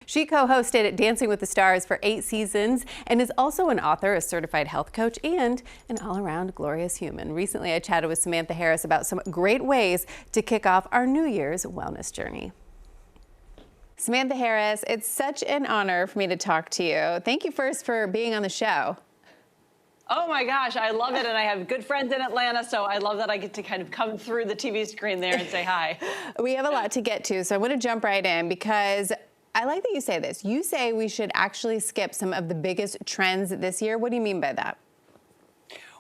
She co-hosted Dancing with the Stars for 8 seasons and is also an author, a certified health coach, and an all-around glorious human. Recently, I chatted with Samantha Harris about some great ways to kick off our New Year's wellness journey. Samantha Harris, it's such an honor for me to talk to you. Thank you first for being on the show. Oh my gosh, I love it, and I have good friends in Atlanta, so I love that I get to kind of come through the TV screen there and say hi. We have a lot to get to, so I want to jump right in because I like that you say this. You say we should actually skip some of the biggest trends this year. What do you mean by that?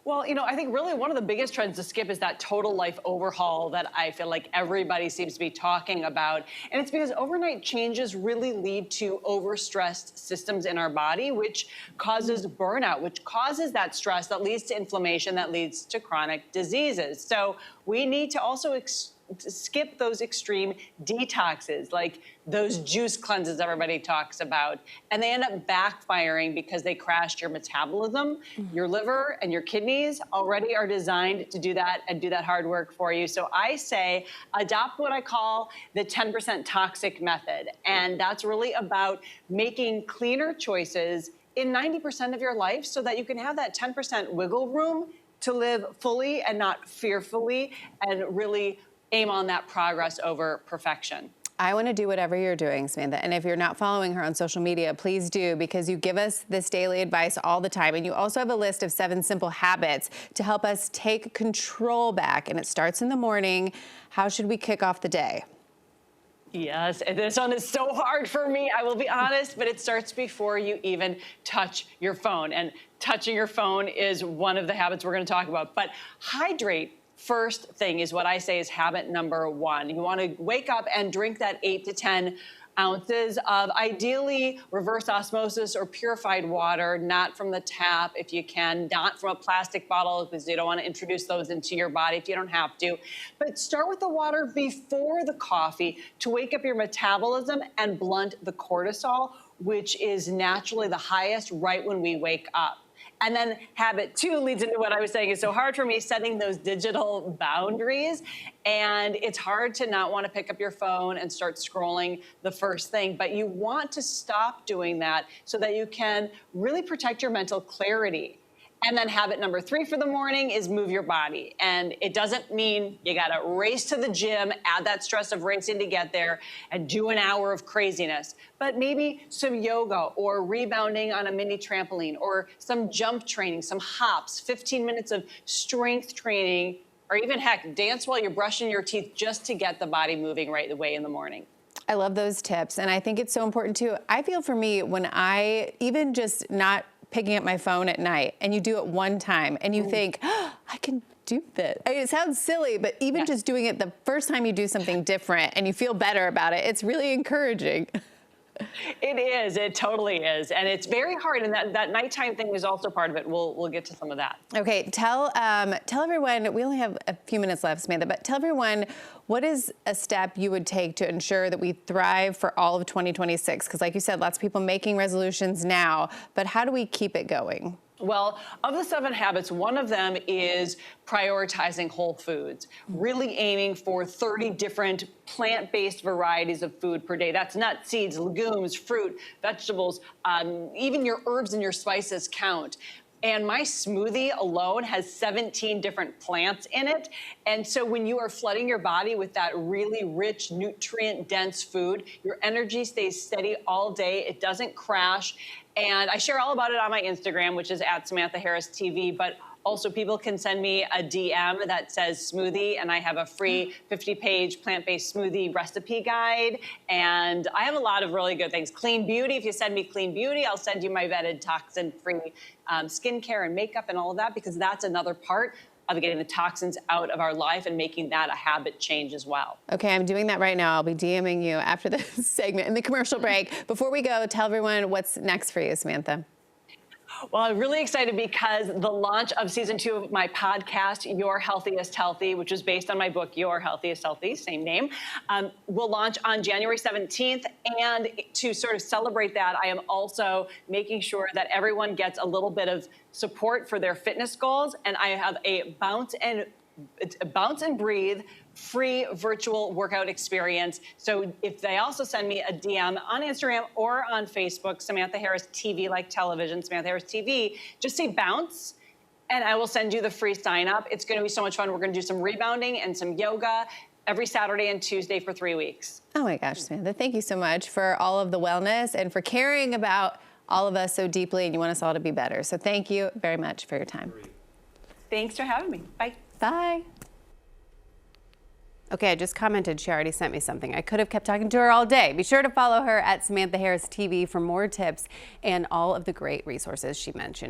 Well, I think really one of the biggest trends to skip is that total life overhaul that I feel like everybody seems to be talking about. And it's because overnight changes really lead to overstressed systems in our body, which causes burnout, which causes that stress that leads to inflammation, that leads to chronic diseases. So we need to also skip those extreme detoxes, like those juice cleanses everybody talks about. And they end up backfiring because they crashed your metabolism. Your liver and your kidneys already are designed to do that and do that hard work for you. So I say adopt what I call the 10% toxic method. And that's really about making cleaner choices in 90% of your life so that you can have that 10% wiggle room to live fully and not fearfully and really aim on that progress over perfection. I want to do whatever you're doing, Samantha. And if you're not following her on social media, please do, because you give us this daily advice all the time. And you also have a list of 7 simple habits to help us take control back. And it starts in the morning. How should we kick off the day? Yes, and this one is so hard for me, I will be honest, but it starts before you even touch your phone. And touching your phone is one of the habits we're going to talk about. But hydrate. First thing is what I say is habit number 1. You want to wake up and drink that 8 to 10 ounces of ideally reverse osmosis or purified water, not from the tap if you can, not from a plastic bottle because you don't want to introduce those into your body if you don't have to. But start with the water before the coffee to wake up your metabolism and blunt the cortisol, which is naturally the highest right when we wake up. And then habit 2 leads into what I was saying is so hard for me, setting those digital boundaries. And it's hard to not want to pick up your phone and start scrolling the first thing. But you want to stop doing that so that you can really protect your mental clarity. And then habit number 3 for the morning is move your body. And it doesn't mean you got to race to the gym, add that stress of racing to get there, and do an hour of craziness. But maybe some yoga or rebounding on a mini trampoline or some jump training, some hops, 15 minutes of strength training, or even heck, dance while you're brushing your teeth just to get the body moving right away in the morning. I love those tips. And I think it's so important too. I feel for me when I even just not picking up my phone at night and you do it one time and you think, oh, I can do this. I mean, it sounds silly, but even just doing it the first time you do something different and you feel better about it, it's really encouraging. It is. It totally is. And it's very hard. And that nighttime thing is also part of it. We'll get to some of that. Okay. Tell everyone, we only have a few minutes left, Samantha, but tell everyone what is a step you would take to ensure that we thrive for all of 2026? Because like you said, lots of people making resolutions now, but how do we keep it going? Well, of the 7 habits, one of them is prioritizing whole foods, really aiming for 30 different plant-based varieties of food per day. That's nuts, seeds, legumes, fruit, vegetables, even your herbs and your spices count. And my smoothie alone has 17 different plants in it. And so when you are flooding your body with that really rich, nutrient-dense food, your energy stays steady all day. It doesn't crash. And I share all about it on my Instagram, which is @SamanthaHarrisTV. But also, people can send me a DM that says smoothie, and I have a free 50-page plant-based smoothie recipe guide. And I have a lot of really good things. Clean beauty, if you send me clean beauty, I'll send you my vetted toxin-free skincare and makeup and all of that, because that's another part of getting the toxins out of our life and making that a habit change as well. Okay, I'm doing that right now. I'll be DMing you after this segment in the commercial break. Before we go, tell everyone what's next for you, Samantha. Well, I'm really excited because the launch of season 2 of my podcast, Your Healthiest Healthy, which is based on my book, Your Healthiest Healthy, same name, will launch on January 17th. And to sort of celebrate that, I am also making sure that everyone gets a little bit of support for their fitness goals. And I have a bounce and it's a Bounce and Breathe free virtual workout experience. So if they also send me a DM on Instagram or on Facebook, Samantha Harris TV, like television, Samantha Harris TV, just say Bounce, and I will send you the free sign up. It's going to be so much fun. We're going to do some rebounding and some yoga every Saturday and Tuesday for 3 weeks. Oh my gosh, Samantha, thank you so much for all of the wellness and for caring about all of us so deeply, and you want us all to be better. So thank you very much for your time. Thanks for having me. Bye. Bye. Okay, I just commented she already sent me something. I could have kept talking to her all day. Be sure to follow her at Samantha Harris TV for more tips and all of the great resources she mentioned.